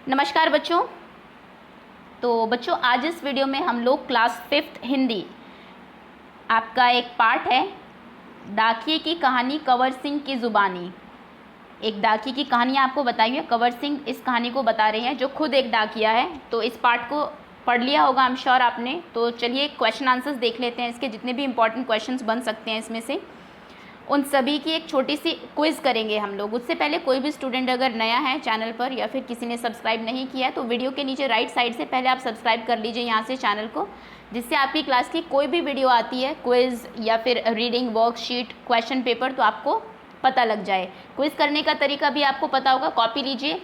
नमस्कार बच्चों। तो बच्चों आज इस वीडियो में हम लोग क्लास 5th हिंदी आपका एक पार्ट है डाकिये की कहानी कंवर सिंह की ज़ुबानी। एक डाकिये की कहानी आपको बताई है, कंवर सिंह इस कहानी को बता रहे हैं जो खुद एक डाकिया है। तो इस पार्ट को पढ़ लिया होगा आई एम श्योर आपने। तो चलिए क्वेश्चन आंसर्स देख लेते हैं, इसके जितने भी इंपॉर्टेंट क्वेश्चंस बन सकते हैं इसमें से उन सभी की एक छोटी सी क्विज़ करेंगे हम लोग। उससे पहले कोई भी स्टूडेंट अगर नया है चैनल पर या फिर किसी ने सब्सक्राइब नहीं किया है तो वीडियो के नीचे राइट साइड से पहले आप सब्सक्राइब कर लीजिए यहाँ से चैनल को, जिससे आपकी क्लास की कोई भी वीडियो आती है क्विज़ या फिर रीडिंग वर्कशीट क्वेश्चन पेपर तो आपको पता लग जाए। क्विज़ करने का तरीका भी आपको पता होगा। कॉपी लीजिए,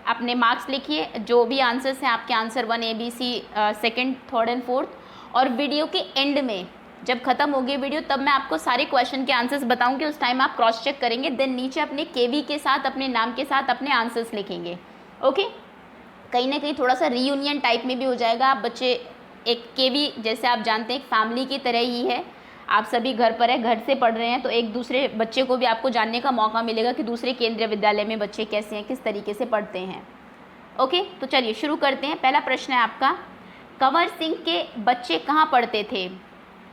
अपने मार्क्स लिखिए, जो भी आंसर्स हैं आपके answer 1 ABC second third and fourth, और वीडियो के एंड में जब खत्म होगी वीडियो तब मैं आपको सारे क्वेश्चन के आंसर्स बताऊंगी। उस टाइम आप क्रॉस चेक करेंगे, देन नीचे अपने केवी के साथ अपने नाम के साथ अपने आंसर्स लिखेंगे। ओके, कहीं ना कहीं थोड़ा सा रीयूनियन टाइप में भी हो जाएगा। आप बच्चे एक केवी जैसे आप जानते हैं एक फैमिली की तरह ही है, आप सभी घर पर है, घर से पढ़ रहे हैं, तो एक दूसरे बच्चे को भी आपको जानने का मौका मिलेगा कि दूसरे केंद्रीय विद्यालय में बच्चे कैसे हैं, किस तरीके से पढ़ते हैं। ओके, तो चलिए शुरू करते हैं। पहला प्रश्न है आपका, कंवर सिंह के बच्चे कहाँ पढ़ते थे?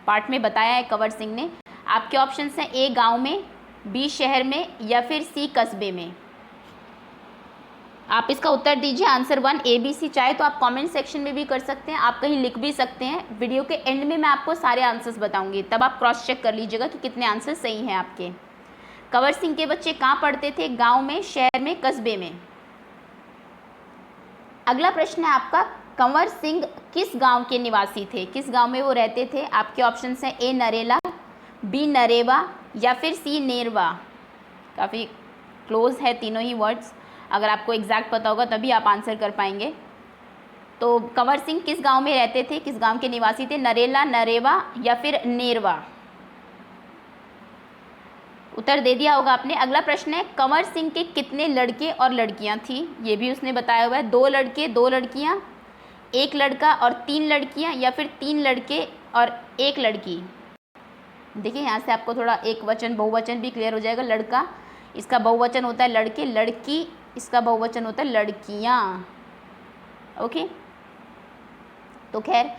पार्ट में बताया है कंवर सिंह ने। आपके ऑप्शंस हैं ए गांव में, बी शहर में या फिर सी कस्बे में। आप इसका उत्तर दीजिए आंसर 1 ABC। चाहे तो आप कमेंट सेक्शन में भी कर सकते हैं, आप कहीं लिख भी सकते हैं। वीडियो के एंड में मैं आपको सारे आंसर्स बताऊंगी, तब आप क्रॉस चेक कर लीजिएगा कि कितने आंसर सही हैं आपके। कंवर सिंह के बच्चे कहाँ पढ़ते थे? गाँव में, शहर में, कस्बे में। अगला प्रश्न है आपका, कंवर सिंह किस गांव के निवासी थे? किस गांव में वो रहते थे? आपके ऑप्शंस हैं ए नरेला, बी नरेवा या फिर सी नेरवा। काफ़ी क्लोज है तीनों ही वर्ड्स, अगर आपको एग्जैक्ट पता होगा तभी आप आंसर कर पाएंगे। तो कंवर सिंह किस गांव में रहते थे, किस गांव के निवासी थे? नरेला, नरेवा या फिर नेरवा। उत्तर दे दिया होगा आपने। अगला प्रश्न है, कंवर सिंह के कितने लड़के और लड़कियां थी? ये भी उसने बताया हुआ है। 2 लड़के 2 लड़कियां, 1 लड़का और 3 लड़कियां या फिर 3 लड़के और 1 लड़की। देखिए यहाँ से आपको थोड़ा एक वचन बहुवचन भी क्लियर हो जाएगा। लड़का इसका बहुवचन होता है लड़के, लड़की इसका बहुवचन होता है लड़कियां। ओके, तो खैर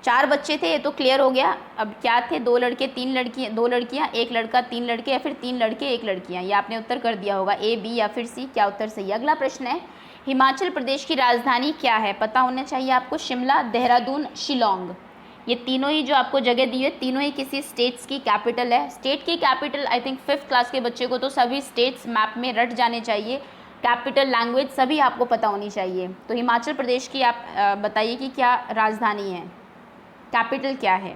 4 बच्चे थे, ये तो क्लियर हो गया। अब क्या थे? 2 लड़के 3 लड़कियां, 2 लड़कियां 1 लड़का 3 लड़के या फिर 3 लड़के 1 लड़कियां। ये आपने उत्तर कर दिया होगा ए बी या फिर सी। क्या उत्तर सही है? अगला प्रश्न है, हिमाचल प्रदेश की राजधानी क्या है? पता होना चाहिए आपको। शिमला, देहरादून, शिलोंग। ये तीनों ही जो आपको जगह दी है तीनों ही किसी स्टेट्स की कैपिटल है। स्टेट की capital I think 5th class के बच्चे को तो सभी स्टेट्स मैप में रट जाने चाहिए। कैपिटल, लैंग्वेज सभी आपको पता होनी चाहिए। तो हिमाचल प्रदेश की आप बताइए कि क्या राजधानी है, कैपिटल क्या है?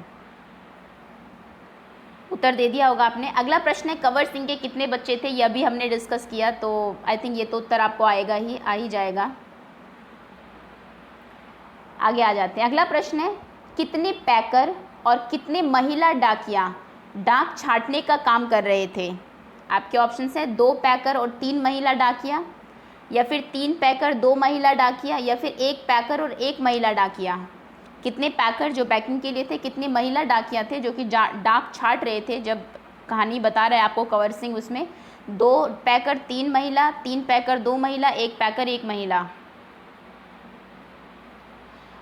उत्तर दे दिया होगा आपने। अगला प्रश्न है, कंवर सिंह के कितने बच्चे थे? यह भी हमने डिस्कस किया, तो आई थिंक ये तो उत्तर आपको आएगा ही, आ ही जाएगा। आगे आ जाते हैं। अगला प्रश्न है, कितने पैकर और कितने महिला डाकिया डाक छांटने का काम कर रहे थे? आपके ऑप्शंस हैं 2 पैकर और 3 महिला डाकिया या फिर 3 पैकर 2 महिला डाकिया या फिर 1 पैकर और 1 महिला डाकिया। कितने पैकर जो पैकिंग के लिए थे, कितने महिला डाकिया थे जो कि डाक छाट रहे थे? जब कहानी बता रहा है आपको कंवर सिंह, उसमें 2 पैकर 3 महिला, 3 पैकर 2 महिला, 1 पैकर 1 महिला।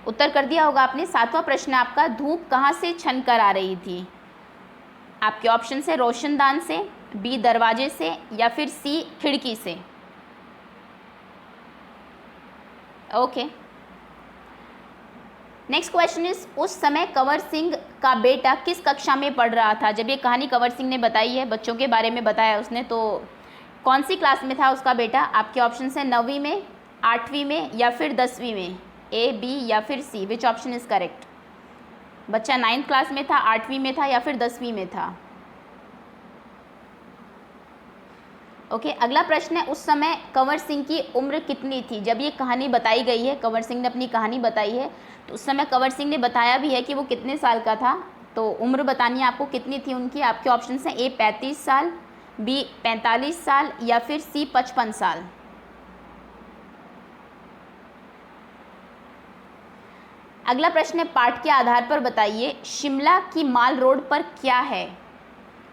उत्तर कर दिया होगा आपने। 7वां प्रश्न आपका, धूप कहाँ से छन कर आ रही थी? आपके ऑप्शन है रोशनदान से, बी दरवाजे से या फिर सी खिड़की से। ओके, नेक्स्ट क्वेश्चन इज, उस समय कंवर सिंह का बेटा किस कक्षा में पढ़ रहा था? जब ये कहानी कंवर सिंह ने बताई है, बच्चों के बारे में बताया उसने, तो कौन सी क्लास में था उसका बेटा? आपके ऑप्शन है 9वीं में, 8वीं में या फिर 10वीं में। ए बी या फिर सी, विच ऑप्शन इज करेक्ट? बच्चा 9th क्लास में था, 8वीं में था या फिर 10वीं में था? ओके, अगला प्रश्न है, उस समय कंवर सिंह की उम्र कितनी थी? जब ये कहानी बताई गई है, कंवर सिंह ने अपनी कहानी बताई है, तो उस समय कंवर सिंह ने बताया भी है कि वो कितने साल का था। तो उम्र बतानी है आपको कितनी थी उनकी। आपके ऑप्शन हैं ए 35 साल, बी 45 साल या फिर सी 55 साल। अगला प्रश्न है, पाठ के आधार पर बताइए शिमला की माल रोड पर क्या है?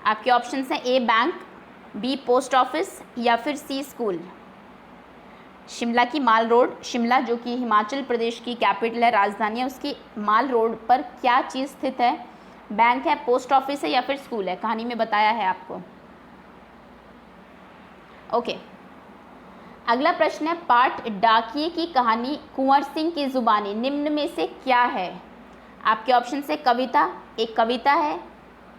आपके ऑप्शन हैं ए बैंक, बी पोस्ट ऑफिस या फिर सी स्कूल। शिमला की माल रोड, शिमला जो कि हिमाचल प्रदेश की कैपिटल है, राजधानी है, उसकी माल रोड पर क्या चीज़ स्थित है? बैंक है, पोस्ट ऑफिस है या फिर स्कूल है? कहानी में बताया है आपको। ओके, अगला प्रश्न है, पाठ डाकिए की कहानी कुंवर सिंह की जुबानी निम्न में से क्या है? आपके ऑप्शन से कविता, एक कविता है,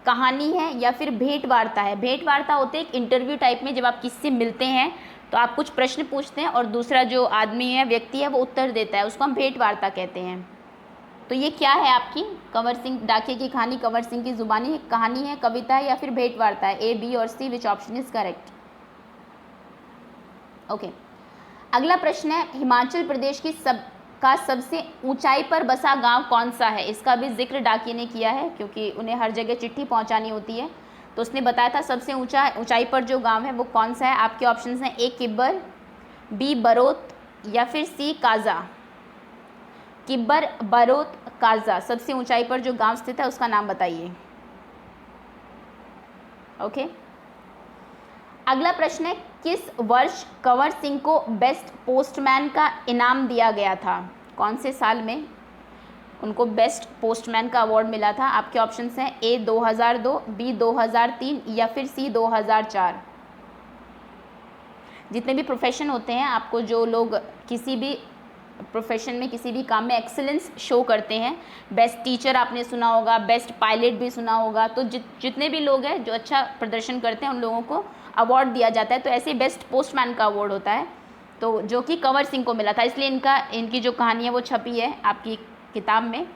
कहानी है या फिर भेंट वार्ता है। भेंट वार्ता होते हैं एक इंटरव्यू टाइप में, जब आप किसी से मिलते हैं तो आप कुछ प्रश्न पूछते हैं और दूसरा जो आदमी है, व्यक्ति है, वो उत्तर देता है, उसको हम भेंट वार्ता कहते हैं। तो ये क्या है आपकी? कंवर सिंह डाकिए की कहानी कंवर सिंह की जुबानी कहानी है, कविता है या फिर भेंट वार्ता है? ए, बी और C, which option is correct? Okay, अगला प्रश्न है, हिमाचल प्रदेश की सबसे ऊंचाई पर बसा गांव कौन सा है? इसका भी जिक्र डाकिए ने किया है, क्योंकि उन्हें हर जगह चिट्ठी पहुंचानी होती है, तो उसने बताया था सबसे ऊंचाई पर जो गांव है वो कौन सा है। आपके ऑप्शंस हैं, ए किब्बर, बी बरोत या फिर सी काजा। किब्बर, बरोत, काजा, सबसे ऊंचाई पर जो गांव स्थित है उसका नाम बताइए। ओके, अगला प्रश्न है, किस वर्ष कंवर सिंह को बेस्ट पोस्टमैन का इनाम दिया गया था? कौन से साल में उनको बेस्ट पोस्टमैन का अवार्ड मिला था? आपके ऑप्शंस हैं, ए 2002, बी 2003 या फिर सी 2004। जितने भी प्रोफेशन होते हैं, आपको जो लोग किसी भी प्रोफेशन में, किसी भी काम में एक्सीलेंस शो करते हैं, बेस्ट टीचर आपने सुना होगा, बेस्ट पायलट भी सुना होगा, तो जितने भी लोग हैं जो अच्छा प्रदर्शन करते हैं उन लोगों को अवार्ड दिया जाता है। तो ऐसे बेस्ट पोस्टमैन का अवार्ड होता है, तो जो कि कंवर सिंह को मिला था, इसलिए इनकी जो कहानी है वो छपी है आपकी किताब में।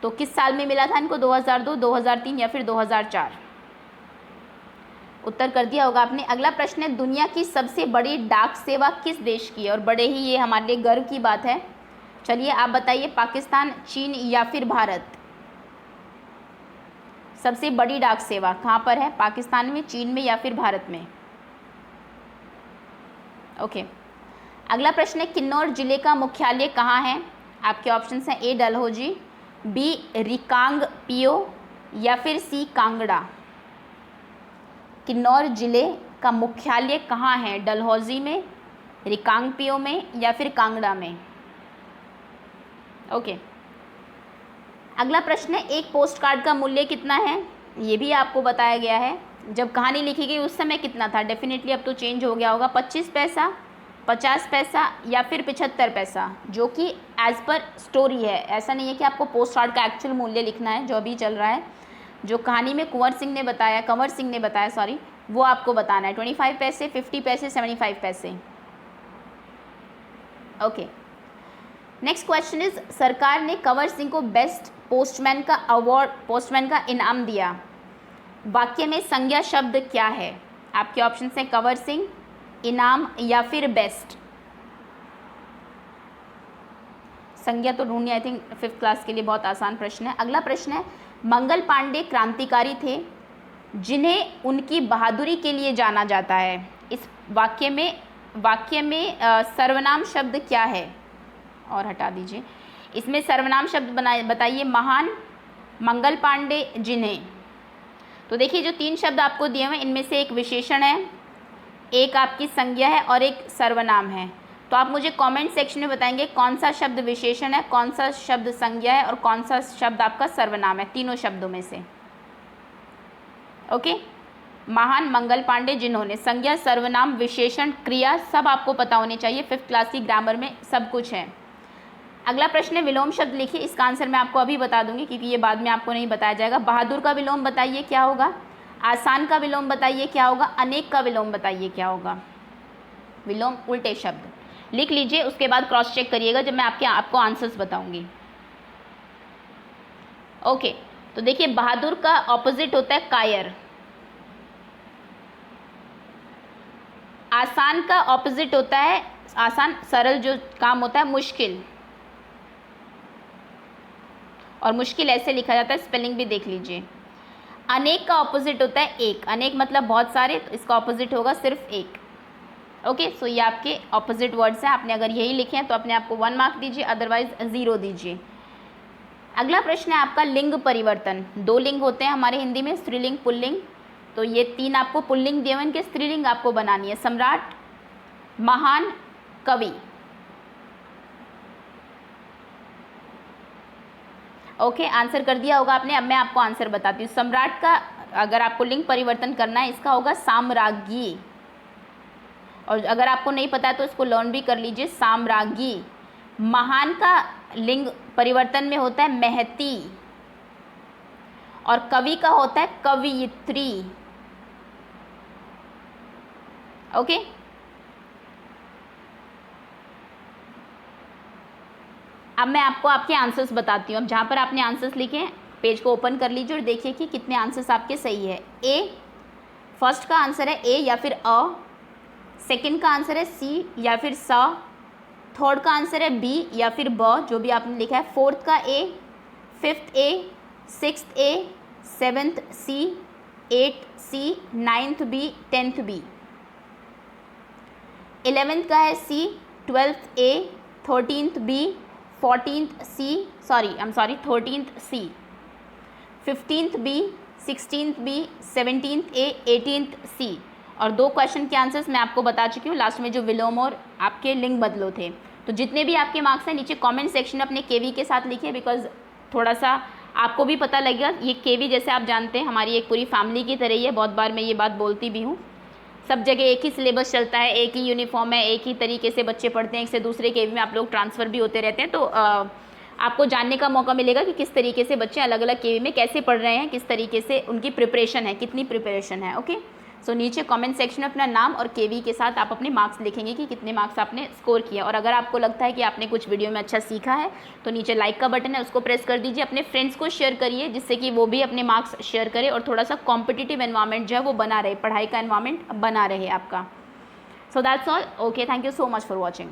तो किस साल में मिला था इनको? 2002, 2003 या फिर 2004? उत्तर कर दिया होगा आपने। अगला प्रश्न है, दुनिया की सबसे बड़ी डाक सेवा किस देश की है? और बड़े ही ये हमारे लिए गर्व की बात है। चलिए आप बताइए, पाकिस्तान, चीन या फिर भारत? सबसे बड़ी डाक सेवा कहाँ पर है? पाकिस्तान में, चीन में या फिर भारत में? ओके, अगला प्रश्न है, किन्नौर जिले का मुख्यालय कहाँ है? आपके ऑप्शंस हैं, ए डलहौजी, बी रिकांगपिओ या फिर सी कांगड़ा। किन्नौर जिले का मुख्यालय कहाँ है? डलहौजी में, रिकांगपिओ में या फिर कांगड़ा में? ओके, अगला प्रश्न है, एक पोस्ट कार्ड का मूल्य कितना है? ये भी आपको बताया गया है। जब कहानी लिखी गई उस समय कितना था? डेफिनेटली अब तो चेंज हो गया होगा। 25 पैसा, 50 पैसा या फिर 75 पैसा, जो कि एज पर स्टोरी है। ऐसा नहीं है कि आपको पोस्ट कार्ड का एक्चुअल मूल्य लिखना है। जो अभी चल रहा है, जो कहानी में कंवर सिंह ने बताया सॉरी, वो आपको बताना है। 25 पैसे, 50 पैसे, 75 पैसे। ओके, नेक्स्ट क्वेश्चन इज, सरकार ने कंवर सिंह को बेस्ट पोस्टमैन का इनाम दिया। वाक्य में संज्ञा शब्द क्या है? आपके ऑप्शन हैं, कंवर सिंह, इनाम या फिर बेस्ट। संज्ञा तो ढूंढनी, आई थिंक 5th क्लास के लिए बहुत आसान प्रश्न है। अगला प्रश्न है, मंगल पांडे क्रांतिकारी थे जिन्हें उनकी बहादुरी के लिए जाना जाता है। इस वाक्य में सर्वनाम शब्द क्या है? और हटा दीजिए, इसमें सर्वनाम शब्द बताइए। महान, मंगल पांडे, जिन्हें। तो देखिए, जो 3 शब्द आपको दिए हुए हैं, इनमें से एक विशेषण है, एक आपकी संज्ञा है और एक सर्वनाम है। तो आप मुझे कमेंट सेक्शन में बताएंगे कौन सा शब्द विशेषण है, कौन सा शब्द संज्ञा है और कौन सा शब्द आपका सर्वनाम है, तीनों शब्दों में से। ओके, महान, मंगल पांडे, जिन्होंने, संज्ञा, सर्वनाम, विशेषण, क्रिया, सब आपको पता होने चाहिए। 5th क्लास की ग्रामर में सब कुछ है। अगला प्रश्न है, विलोम शब्द लिखिए। इसका आंसर मैं आपको अभी बता दूंगी, क्योंकि ये बाद में आपको नहीं बताया जाएगा। बहादुर का विलोम बताइए क्या होगा? आसान का विलोम बताइए क्या होगा? अनेक का विलोम बताइए क्या होगा? विलोम उल्टे शब्द लिख लीजिए, उसके बाद क्रॉस चेक करिएगा जब मैं आपको आंसर्स बताऊंगी। ओके, तो देखिए, बहादुर का ऑपोजिट होता है कायर। आसान का ऑपोजिट होता है, आसान सरल जो काम होता है, मुश्किल। और मुश्किल ऐसे लिखा जाता है, स्पेलिंग भी देख लीजिए। अनेक का ऑपोजिट होता है एक। अनेक मतलब बहुत सारे, तो इसका ऑपोजिट होगा सिर्फ एक। ओके, सो ये आपके ऑपोजिट वर्ड्स हैं। आपने अगर यही लिखे हैं तो अपने आप को 1 मार्क दीजिए, अदरवाइज 0 दीजिए। अगला प्रश्न है आपका लिंग परिवर्तन। 2 लिंग होते हैं हमारे हिंदी में, स्त्रीलिंग, पुल्लिंग। तो ये 3 आपको पुल्लिंग दिए हुए, इनके स्त्रीलिंग आपको बनानी है। सम्राट, महान, कवि। ओके, आंसर कर दिया होगा आपने। अब मैं आपको आंसर बताती हूँ। सम्राट का अगर आपको लिंग परिवर्तन करना है, इसका होगा साम्राज्ञी। और अगर आपको नहीं पता है तो इसको लर्न भी कर लीजिए, साम्राज्ञी। महान का लिंग परिवर्तन में होता है महती, और कवि का होता है कवयित्री। ओके, अब मैं आपको आपके आंसर्स बताती हूँ। अब जहाँ पर आपने आंसर्स लिखे हैं, पेज को ओपन कर लीजिए और देखिए कि कितने आंसर्स आपके सही है। ए, फर्स्ट का आंसर है ए या फिर अ, सेकंड का आंसर है सी या फिर स, थर्ड का आंसर है बी या फिर ब, जो भी आपने लिखा है, फोर्थ का A, fifth A, sixth A, seventh C, eighth C, ninth B, tenth B, 11th का है C, 12th A, 13th B, 14th C, 13th C, 15th B, 16th B, 17th A, 18th C. और दो question के answers मैं आपको बता चुकी हूँ, लास्ट में जो विलोम और आपके लिंग बदलो थे। तो जितने भी आपके मार्क्स हैं नीचे कमेंट सेक्शन में अपने केवी के साथ लिखिए, बिकॉज थोड़ा सा आपको भी पता लगेगा। ये केवी जैसे आप जानते हैं हमारी एक पूरी फैमिली की तरह ही है, बहुत बार मैं ये बात बोलती भी हूँ। सब जगह एक ही सिलेबस चलता है, एक ही यूनिफॉर्म है, एक ही तरीके से बच्चे पढ़ते हैं, एक से दूसरे केवी में आप लोग ट्रांसफ़र भी होते रहते हैं। तो आपको जानने का मौका मिलेगा कि किस तरीके से बच्चे अलग अलग केवी में कैसे पढ़ रहे हैं, किस तरीके से उनकी प्रिपरेशन है, कितनी प्रिपरेशन है। ओके, सो नीचे कमेंट सेक्शन में अपना नाम और केवी के साथ आप अपने मार्क्स लिखेंगे कि कितने मार्क्स आपने स्कोर किया। और अगर आपको लगता है कि आपने कुछ वीडियो में अच्छा सीखा है तो नीचे लाइक का बटन है, उसको प्रेस कर दीजिए। अपने फ्रेंड्स को शेयर करिए जिससे कि वो भी अपने मार्क्स शेयर करें और थोड़ा सा कॉम्पिटिटिव एनवायरनमेंट जो है वो बना रहे, पढ़ाई का एनवायरनमेंट बना रहे आपका। So that's all. Okay, thank you so much for watching.